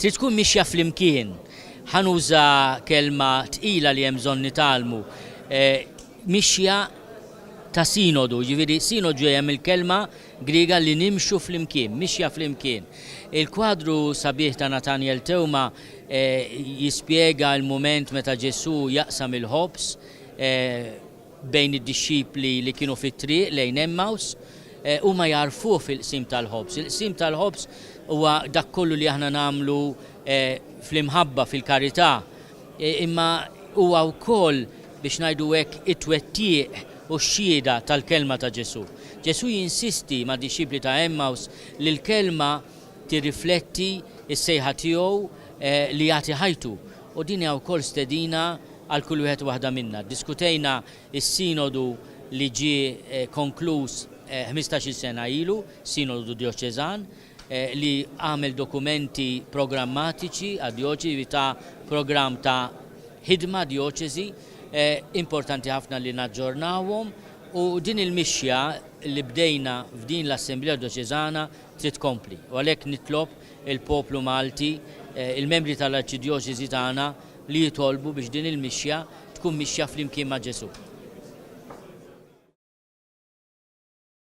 trid tkun mixja flimkien. Ħanuża kelma tqila li hemm bżonn nitalmu. Mixja ta' sinodu, ġifieri sinodu ġejja mill-kelma Griega li nimxu flimkien, mixja flimkien. Il-kwadru sabiħ ta' Nathaniel Tewma jispjega l-mument meta Ġesu jaqsam il-ħobs bejn id-dixxipli li kienu fit-triq lejn Emmaus u ma jarfu fil-qsim tal-ħobs. Il-qsim tal-ħobs huwa dak kollu li aħna nagħmlu fl-imħabba fil-karità, imma huwa wkoll biex ngħidu hekk it-twettieq u x-xhieda tal-kelma ta' Ġesu. Ġesu jinsisti ma' dixxipli ta' Emmaus li l-kelma tirrifletti s-sejħa tiegħu li jagħti ħajtu. U din hija wkoll stedina għal kull wieħed waħda minna. Diskutejna s-sinodu li ġie konkluż 15-il sena ilu, sinodu dioċeżan, li għamel dokumenti programmatiċi għad-dioċeżi ta' programm ta' ħidma dioċeżi importanti ħafna li naġġornawhom u din il-mixja li bdejna f'din l-Assemblea Dioċeżana trid tkompli. U għalhekk nitlob il-poplu Malti, il-membri tal-Arċidjoċeżi tagħna li jitolbu biex din il-mixja tkun mixja flimkien ma' Ġesu.